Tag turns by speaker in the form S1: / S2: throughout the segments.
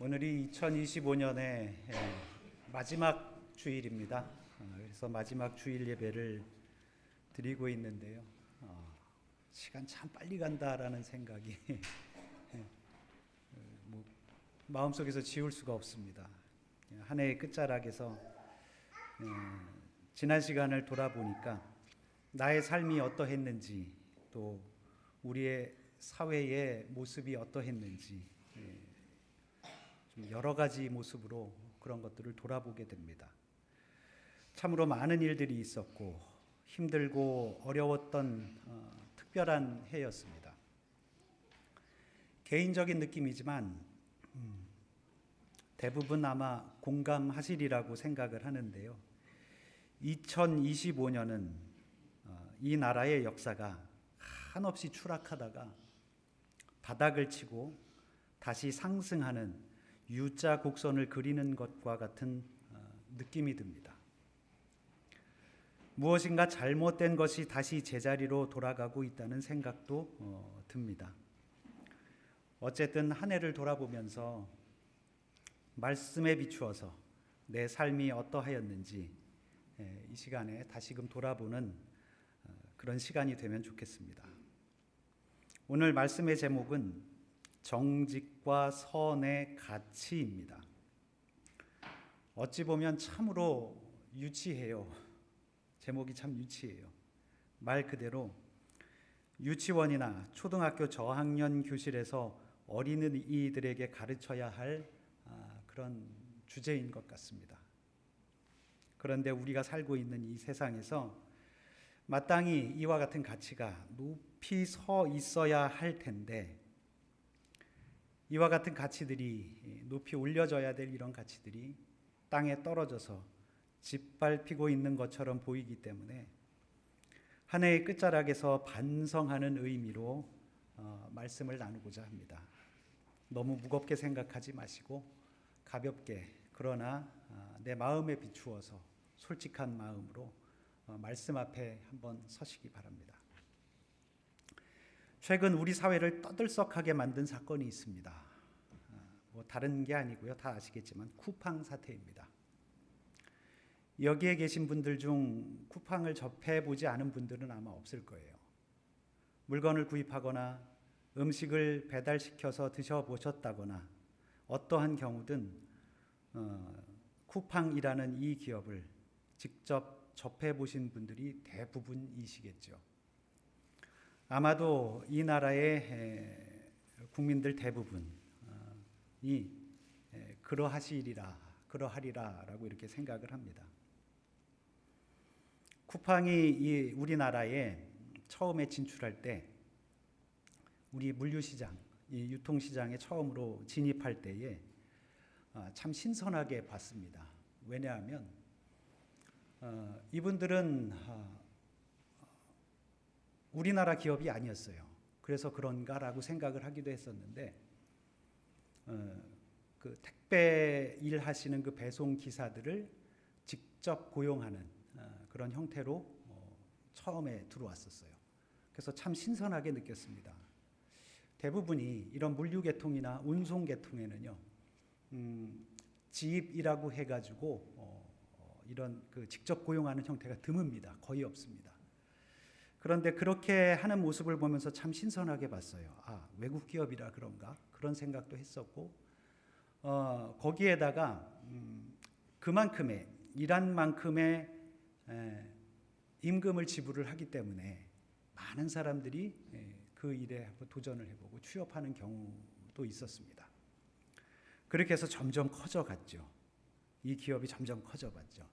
S1: 오늘이 2025년의 마지막 주일입니다. 그래서 마지막 주일 예배를 드리고 있는데요. 시간 참 빨리 간다라는 생각이 마음속에서 지울 수가 없습니다. 한 해의 끝자락에서 지난 시간을 돌아보니까 나의 삶이 어떠했는지, 또 우리의 사회의 모습이 어떠했는지 좀 여러 가지 모습으로 그런 것들을 돌아보게 됩니다. 참으로 많은 일들이 있었고 힘들고 어려웠던 특별한 해였습니다. 개인적인 느낌이지만 대부분 아마 공감하시리라고 생각을 하는데요. 2025년은 이 나라의 역사가 한없이 추락하다가 바닥을 치고 다시 상승하는 U자 곡선을 그리는 것과 같은 느낌이 듭니다. 무엇인가 잘못된 것이 다시 제자리로 돌아가고 있다는 생각도 듭니다. 어쨌든 한 해를 돌아보면서 말씀에 비추어서 내 삶이 어떠하였는지 이 시간에 다시금 돌아보는 그런 시간이 되면 좋겠습니다. 오늘 말씀의 제목은 정직과 선의 가치입니다. 어찌 보면 참으로 유치해요. 제목이 참 유치해요. 말 그대로 유치원이나 초등학교 저학년 교실에서 어린이들에게 가르쳐야 할 그런 주제인 것 같습니다. 그런데 우리가 살고 있는 이 세상에서 마땅히 이와 같은 가치가 높이 서 있어야 할 텐데, 이와 같은 가치들이 높이 올려져야 될 이런 가치들이 땅에 떨어져서 짓밟히고 있는 것처럼 보이기 때문에 한 해의 끝자락에서 반성하는 의미로 말씀을 나누고자 합니다. 너무 무겁게 생각하지 마시고 가볍게, 그러나 내 마음에 비추어서 솔직한 마음으로 말씀 앞에 한번 서시기 바랍니다. 최근 우리 사회를 떠들썩하게 만든 사건이 있습니다. 다른 게 아니고요. 다 아시겠지만 쿠팡 사태입니다. 여기에 계신 분들 중 쿠팡을 접해보지 않은 분들은 아마 없을 거예요. 물건을 구입하거나 음식을 배달시켜서 드셔보셨다거나 어떠한 경우든 쿠팡이라는 이 기업을 직접 접해보신 분들이 대부분이시겠죠. 아마도 이 나라의 국민들 대부분이 그러하리라라고 이렇게 생각을 합니다. 쿠팡이 우리나라에 처음에 진출할 때, 우리 물류시장, 이 유통시장에 처음으로 진입할 때에 참 신선하게 봤습니다. 왜냐하면 이분들은 우리나라 기업이 아니었어요. 그래서 그런가라고 생각을 하기도 했었는데, 그 택배 일하시는 그 배송 기사들을 직접 고용하는 그런 형태로 처음에 들어왔었어요. 그래서 참 신선하게 느꼈습니다. 대부분이 이런 물류계통이나 운송계통에는요, 지입이라고 해가지고 이런 그 직접 고용하는 형태가 드뭅니다. 거의 없습니다. 그런데 그렇게 하는 모습을 보면서 참 신선하게 봤어요. 외국 기업이라 그런가? 그런 생각도 했었고, 거기에다가 그만큼의, 일한 만큼의 임금을 지불을 하기 때문에 많은 사람들이 그 일에 도전을 해보고 취업하는 경우도 있었습니다. 그렇게 해서 점점 커져갔죠. 이 기업이 점점 커져갔죠.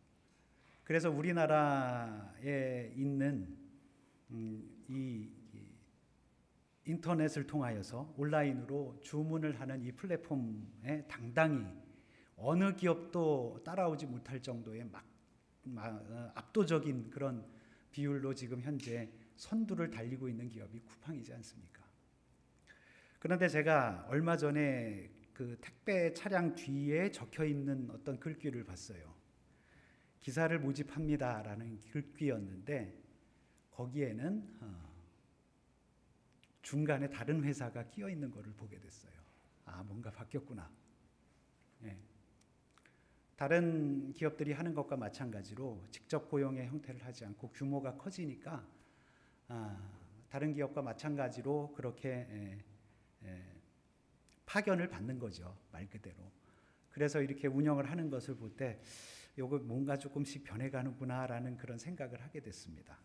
S1: 그래서 우리나라에 있는 이 인터넷을 통하여서 온라인으로 주문을 하는 이 플랫폼에 당당히 어느 기업도 따라오지 못할 정도의 압도적인 그런 비율로 지금 현재 선두를 달리고 있는 기업이 쿠팡이지 않습니까? 그런데 제가 얼마 전에 그 택배 차량 뒤에 적혀 있는 어떤 글귀를 봤어요. 기사를 모집합니다라는 글귀였는데, 거기에는 중간에 다른 회사가 끼어 있는 것을 보게 됐어요. 뭔가 바뀌었구나. 예. 다른 기업들이 하는 것과 마찬가지로 직접 고용의 형태를 하지 않고 규모가 커지니까 다른 기업과 마찬가지로 그렇게 파견을 받는 거죠, 말 그대로. 그래서 이렇게 운영을 하는 것을 볼 때 요거 뭔가 조금씩 변해가는구나라는 그런 생각을 하게 됐습니다.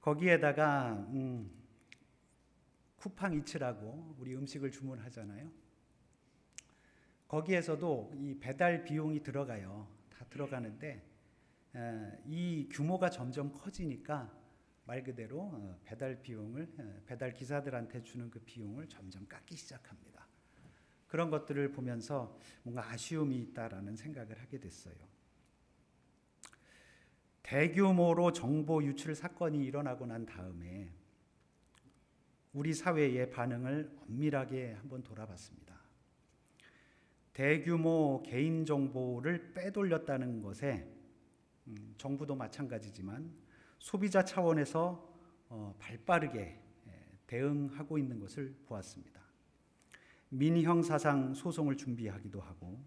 S1: 거기에다가 쿠팡이츠라고 우리 음식을 주문하잖아요. 거기에서도 이 배달 비용이 들어가요. 다 들어가는데 이 규모가 점점 커지니까 말 그대로 배달 비용을 배달 기사들한테 주는 그 비용을 점점 깎기 시작합니다. 그런 것들을 보면서 뭔가 아쉬움이 있다라는 생각을 하게 됐어요. 대규모로 정보 유출 사건이 일어나고 난 다음에 우리 사회의 반응을 엄밀하게 한번 돌아봤습니다. 대규모 개인정보를 빼돌렸다는 것에 정부도 마찬가지지만 소비자 차원에서 발빠르게 대응하고 있는 것을 보았습니다. 민형사상 소송을 준비하기도 하고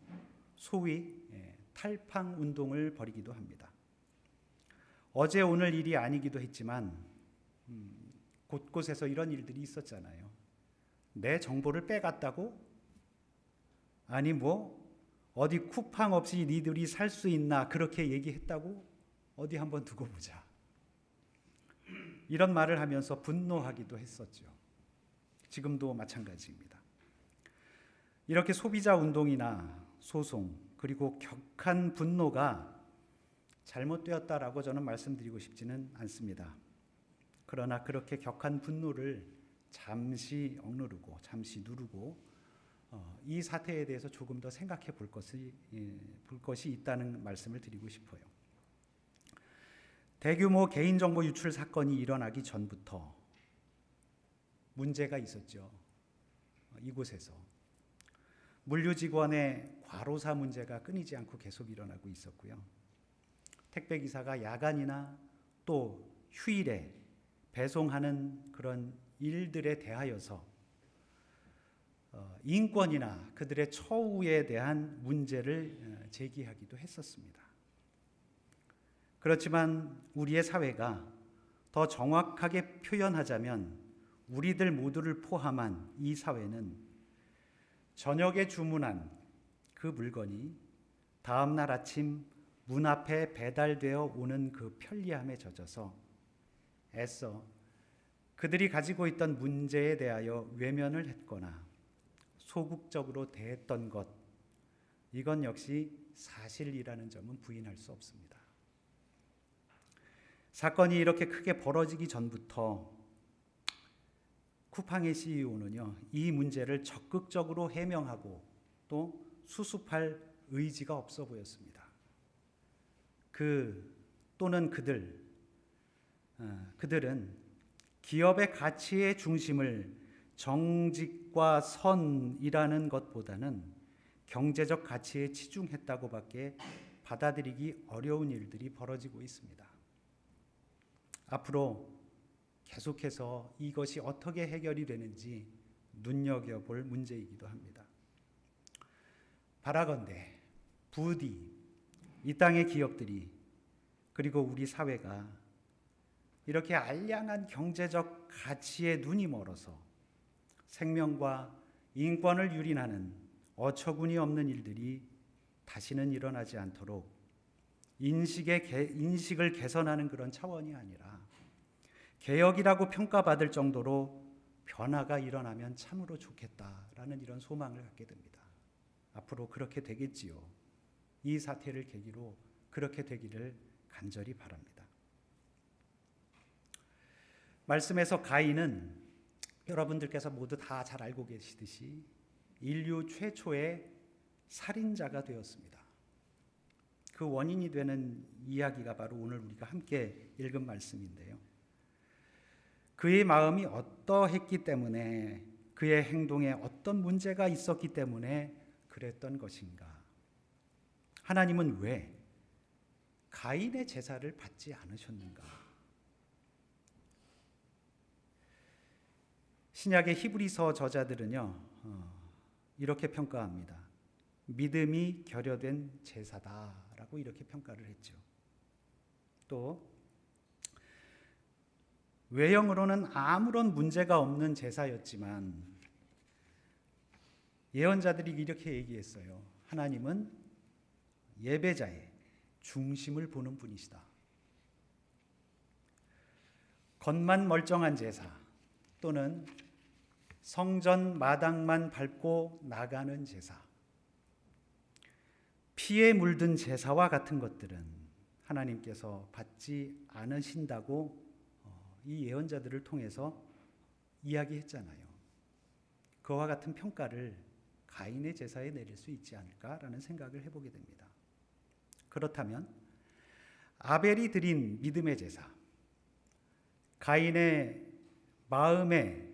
S1: 소위 탈팡 운동을 벌이기도 합니다. 어제 오늘 일이 아니기도 했지만 곳곳에서 이런 일들이 있었잖아요. 내 정보를 빼갔다고? 아니 어디 쿠팡 없이 니들이 살 수 있나 그렇게 얘기했다고? 어디 한번 두고 보자. 이런 말을 하면서 분노하기도 했었죠. 지금도 마찬가지입니다. 이렇게 소비자 운동이나 소송 그리고 격한 분노가 잘못되었다라고 저는 말씀드리고 싶지는 않습니다. 그러나 그렇게 격한 분노를 잠시 억누르고 잠시 누르고 이 사태에 대해서 조금 더 생각해 볼 것이 있다는 말씀을 드리고 싶어요. 대규모 개인정보 유출 사건이 일어나기 전부터 문제가 있었죠. 이곳에서 물류직원의 과로사 문제가 끊이지 않고 계속 일어나고 있었고요. 택배기사가 야간이나 또 휴일에 배송하는 그런 일들에 대하여서 인권이나 그들의 처우에 대한 문제를 제기하기도 했었습니다. 그렇지만 우리의 사회가 더 정확하게 표현하자면 우리들 모두를 포함한 이 사회는 저녁에 주문한 그 물건이 다음 날 아침 문 앞에 배달되어 오는 그 편리함에 젖어서 애써 그들이 가지고 있던 문제에 대하여 외면을 했거나 소극적으로 대했던 것, 이건 역시 사실이라는 점은 부인할 수 없습니다. 사건이 이렇게 크게 벌어지기 전부터 쿠팡의 CEO는요, 이 문제를 적극적으로 해명하고 또 수습할 의지가 없어 보였습니다. 그들은 기업의 가치의 중심을 정직과 선이라는 것보다는 경제적 가치에 치중했다고밖에 받아들이기 어려운 일들이 벌어지고 있습니다. 앞으로 계속해서 이것이 어떻게 해결이 되는지 눈여겨볼 문제이기도 합니다. 바라건대 부디 이 땅의 기업들이 그리고 우리 사회가 이렇게 알량한 경제적 가치에 눈이 멀어서 생명과 인권을 유린하는 어처구니 없는 일들이 다시는 일어나지 않도록 인식을 개선하는 그런 차원이 아니라 개혁이라고 평가받을 정도로 변화가 일어나면 참으로 좋겠다라는 이런 소망을 갖게 됩니다. 앞으로 그렇게 되겠지요. 이 사태를 계기로 그렇게 되기를 간절히 바랍니다. 말씀에서 가인은 여러분들께서 모두 다 잘 알고 계시듯이 인류 최초의 살인자가 되었습니다. 그 원인이 되는 이야기가 바로 오늘 우리가 함께 읽은 말씀인데요. 그의 마음이 어떠했기 때문에, 그의 행동에 어떤 문제가 있었기 때문에 그랬던 것인가? 하나님은 왜 가인의 제사를 받지 않으셨는가? 신약의 히브리서 저자들은요, 이렇게 평가합니다. 믿음이 결여된 제사다라고 이렇게 평가를 했죠. 또 외형으로는 아무런 문제가 없는 제사였지만 예언자들이 이렇게 얘기했어요. 하나님은 예배자의 중심을 보는 분이시다. 겉만 멀쩡한 제사 또는 성전 마당만 밟고 나가는 제사, 피에 물든 제사와 같은 것들은 하나님께서 받지 않으신다고 이 예언자들을 통해서 이야기했잖아요. 그와 같은 평가를 가인의 제사에 내릴 수 있지 않을까라는 생각을 해보게 됩니다. 그렇다면 아벨이 드린 믿음의 제사, 가인의 마음에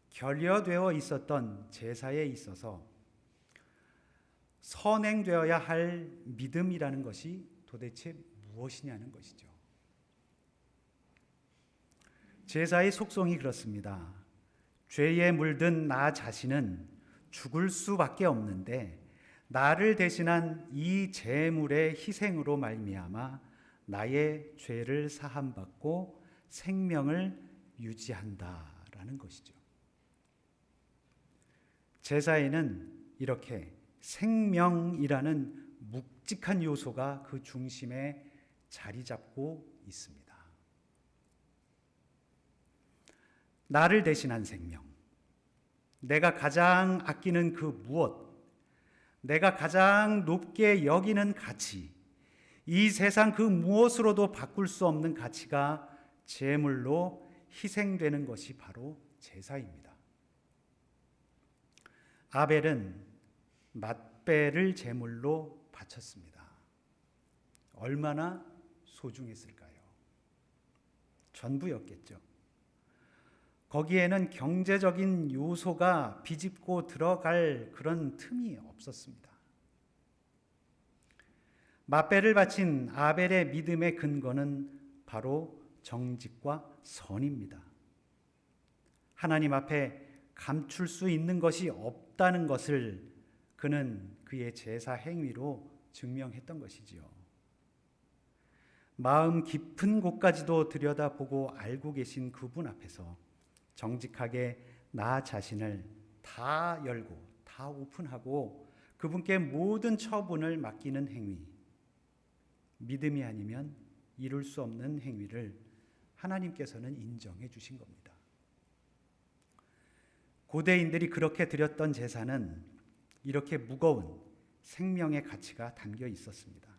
S1: 결여되어 있었던 제사에 있어서 선행되어야 할 믿음이라는 것이 도대체 무엇이냐는 것이죠. 제사의 속성이 그렇습니다. 죄에 물든 나 자신은 죽을 수밖에 없는데 나를 대신한 이 제물의 희생으로 말미암아 나의 죄를 사함받고 생명을 유지한다라는 것이죠. 제사에는 이렇게 생명이라는 묵직한 요소가 그 중심에 자리 잡고 있습니다. 나를 대신한 생명, 내가 가장 아끼는 그 무엇, 내가 가장 높게 여기는 가치, 이 세상 그 무엇으로도 바꿀 수 없는 가치가 제물로 희생되는 것이 바로 제사입니다. 아벨은 맏배를 제물로 바쳤습니다. 얼마나 소중했을까요? 전부였겠죠. 거기에는 경제적인 요소가 비집고 들어갈 그런 틈이 없었습니다. 맏배를 바친 아벨의 믿음의 근거는 바로 정직과 선입니다. 하나님 앞에 감출 수 있는 것이 없다는 것을 그는 그의 제사 행위로 증명했던 것이지요. 마음 깊은 곳까지도 들여다보고 알고 계신 그분 앞에서 정직하게 나 자신을 다 열고 다 오픈하고 그분께 모든 처분을 맡기는 행위, 믿음이 아니면 이룰 수 없는 행위를 하나님께서는 인정해 주신 겁니다. 고대인들이 그렇게 드렸던 제사는 이렇게 무거운 생명의 가치가 담겨 있었습니다.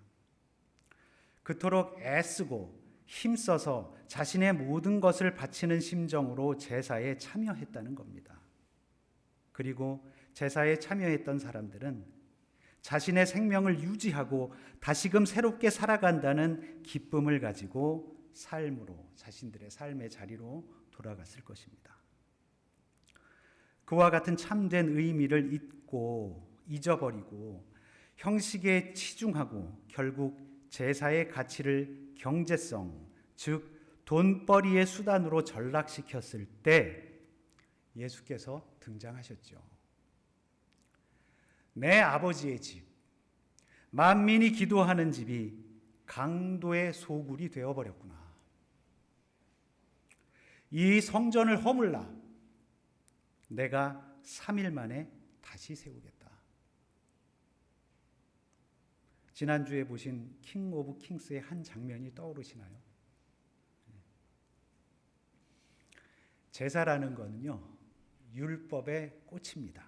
S1: 그토록 애쓰고 힘써서 자신의 모든 것을 바치는 심정으로 제사에 참여했다는 겁니다. 그리고 제사에 참여했던 사람들은 자신의 생명을 유지하고 다시금 새롭게 살아간다는 기쁨을 가지고 삶으로, 자신들의 삶의 자리로 돌아갔을 것입니다. 그와 같은 참된 의미를 잊어버리고 형식에 치중하고 결국 제사의 가치를 경제성, 즉 돈벌이의 수단으로 전락시켰을 때 예수께서 등장하셨죠. 내 아버지의 집, 만민이 기도하는 집이 강도의 소굴이 되어버렸구나. 이 성전을 허물라. 내가 3일 만에 다시 세우겠다. 지난주에 보신 킹 오브 킹스의 한 장면이 떠오르시나요? 제사라는 거는요, 율법의 꽃입니다.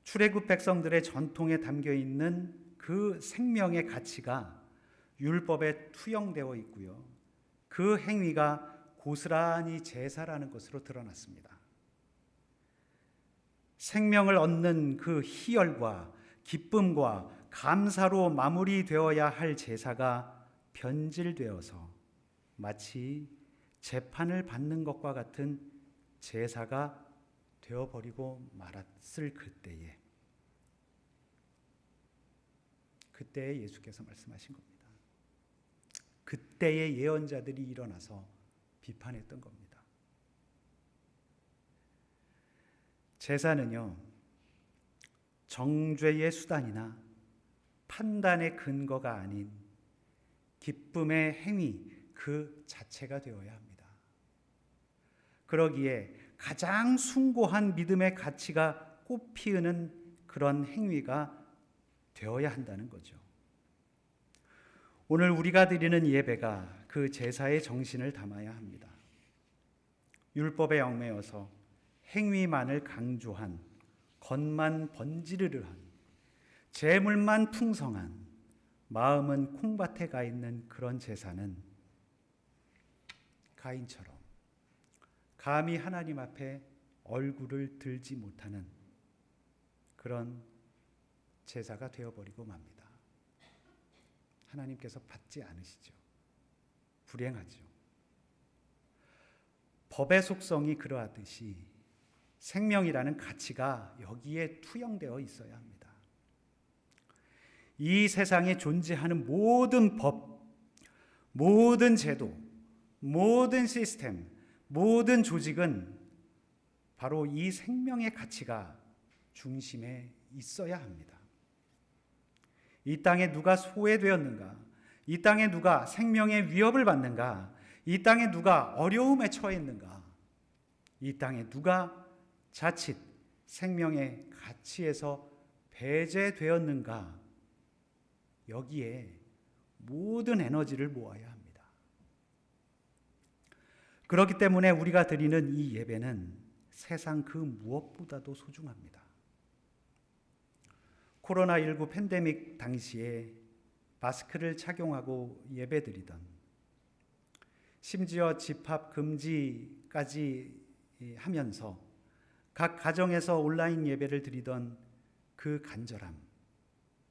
S1: 출애굽 백성들의 전통에 담겨 있는 그 생명의 가치가 율법에 투영되어 있고요. 그 행위가 고스란히 제사라는 것으로 드러났습니다. 생명을 얻는 그 희열과 기쁨과 감사로 마무리되어야 할 제사가 변질되어서 마치 재판을 받는 것과 같은 제사가 되어버리고 말았을 그때에 예수께서 말씀하신 겁니다. 그때의 예언자들이 일어나서 비판했던 겁니다. 제사는요, 정죄의 수단이나 판단의 근거가 아닌 기쁨의 행위 그 자체가 되어야 합니다. 그러기에 가장 숭고한 믿음의 가치가 꽃피우는 그런 행위가 되어야 한다는 거죠. 오늘 우리가 드리는 예배가 그 제사의 정신을 담아야 합니다. 율법에 얽매여서 행위만을 강조한, 겉만 번지르르한, 재물만 풍성한, 마음은 콩밭에 가 있는 그런 제사는 가인처럼 감히 하나님 앞에 얼굴을 들지 못하는 그런 제사가 되어버리고 맙니다. 하나님께서 받지 않으시죠. 불행하죠. 법의 속성이 그러하듯이 생명이라는 가치가 여기에 투영되어 있어야 합니다. 이 세상에 존재하는 모든 법, 모든 제도, 모든 시스템, 모든 조직은 바로 이 생명의 가치가 중심에 있어야 합니다. 이 땅에 누가 소외되었는가? 이 땅에 누가 생명의 위협을 받는가? 이 땅에 누가 어려움에 처했는가? 이 땅에 누가 자칫 생명의 가치에서 배제되었는가? 여기에 모든 에너지를 모아야 합니다. 그렇기 때문에 우리가 드리는 이 예배는 세상 그 무엇보다도 소중합니다. 코로나19 팬데믹 당시에 마스크를 착용하고 예배드리던, 심지어 집합 금지까지 하면서 각 가정에서 온라인 예배를 드리던 그 간절함,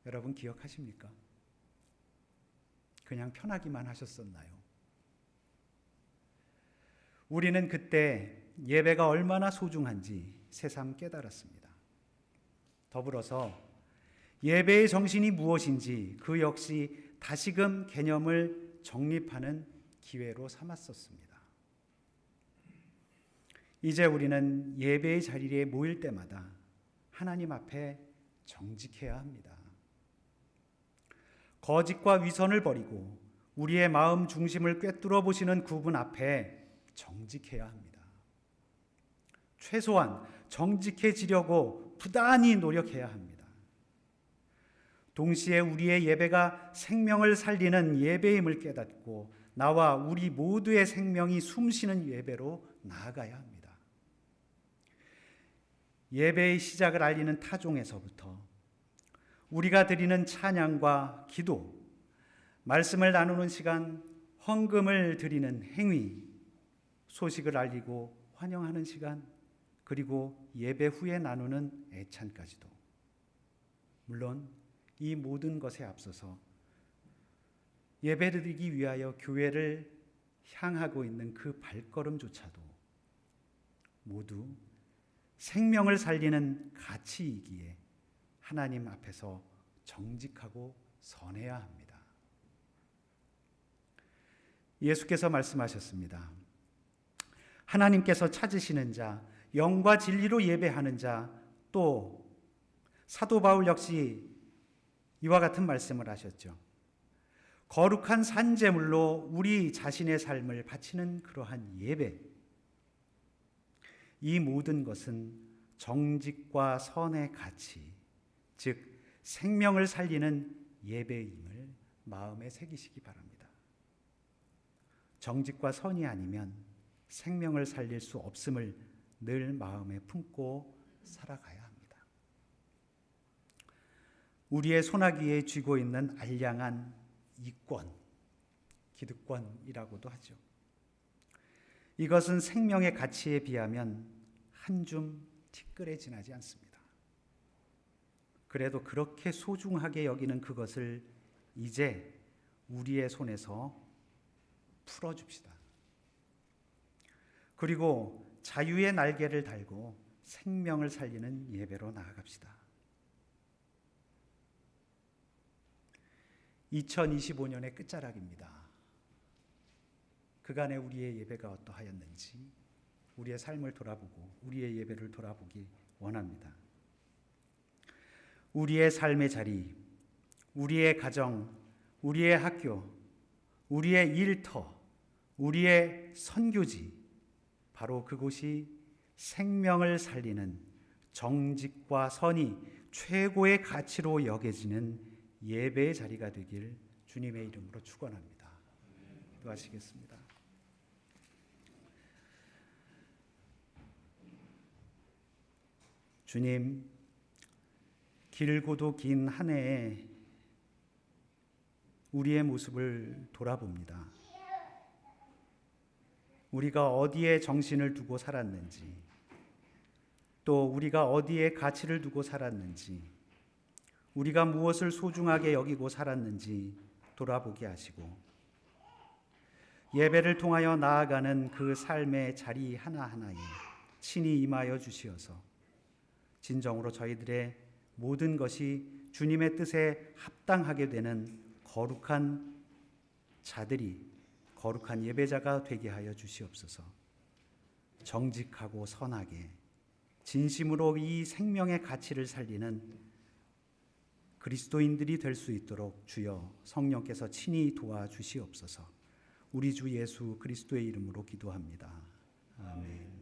S1: 여러분 기억하십니까? 그냥 편하기만 하셨었나요? 우리는 그때 예배가 얼마나 소중한지 새삼 깨달았습니다. 더불어서 예배의 정신이 무엇인지 그 역시 다시금 개념을 정립하는 기회로 삼았었습니다. 이제 우리는 예배의 자리에 모일 때마다 하나님 앞에 정직해야 합니다. 거짓과 위선을 버리고 우리의 마음 중심을 꿰뚫어 보시는 그분 앞에 정직해야 합니다. 최소한 정직해지려고 부단히 노력해야 합니다. 동시에 우리의 예배가 생명을 살리는 예배임을 깨닫고 나와 우리 모두의 생명이 숨쉬는 예배로 나아가야 합니다. 예배의 시작을 알리는 타종에서부터 우리가 드리는 찬양과 기도, 말씀을 나누는 시간, 헌금을 드리는 행위, 소식을 알리고 환영하는 시간, 그리고 예배 후에 나누는 애찬까지도, 물론 이 모든 것에 앞서서 예배를 드리기 위하여 교회를 향하고 있는 그 발걸음조차도 모두 생명을 살리는 가치이기에 하나님 앞에서 정직하고 선해야 합니다. 예수께서 말씀하셨습니다. 하나님께서 찾으시는 자, 영과 진리로 예배하는 자, 또 사도 바울 역시 이와 같은 말씀을 하셨죠. 거룩한 산제물로 우리 자신의 삶을 바치는 그러한 예배, 이 모든 것은 정직과 선의 가치, 즉 생명을 살리는 예배임을 마음에 새기시기 바랍니다. 정직과 선이 아니면 생명을 살릴 수 없음을 늘 마음에 품고 살아가야 합니다. 우리의 손아귀에 쥐고 있는 알량한 이권, 기득권이라고도 하죠. 이것은 생명의 가치에 비하면 한 줌 티끌에 지나지 않습니다. 그래도 그렇게 소중하게 여기는 그것을 이제 우리의 손에서 풀어줍시다. 그리고 자유의 날개를 달고 생명을 살리는 예배로 나아갑시다. 2025년의 끝자락입니다. 그간의 우리의 예배가 어떠하였는지 우리의 삶을 돌아보고 우리의 예배를 돌아보기 원합니다. 우리의 삶의 자리, 우리의 가정, 우리의 학교, 우리의 일터, 우리의 선교지, 바로 그곳이 생명을 살리는 정직과 선이 최고의 가치로 여겨지는 예배의 자리가 되길 주님의 이름으로 축원합니다. 기도하시겠습니다. 주님, 길고도 긴 한 해에 우리의 모습을 돌아봅니다. 우리가 어디에 정신을 두고 살았는지, 또 우리가 어디에 가치를 두고 살았는지, 우리가 무엇을 소중하게 여기고 살았는지 돌아보게 하시고, 예배를 통하여 나아가는 그 삶의 자리 하나하나에 친히 임하여 주시어서 진정으로 저희들의 모든 것이 주님의 뜻에 합당하게 되는 거룩한 자들이, 거룩한 예배자가 되게 하여 주시옵소서. 정직하고 선하게 진심으로 이 생명의 가치를 살리는 그리스도인들이 될 수 있도록 주여 성령께서 친히 도와주시옵소서. 우리 주 예수 그리스도의 이름으로 기도합니다. 아멘.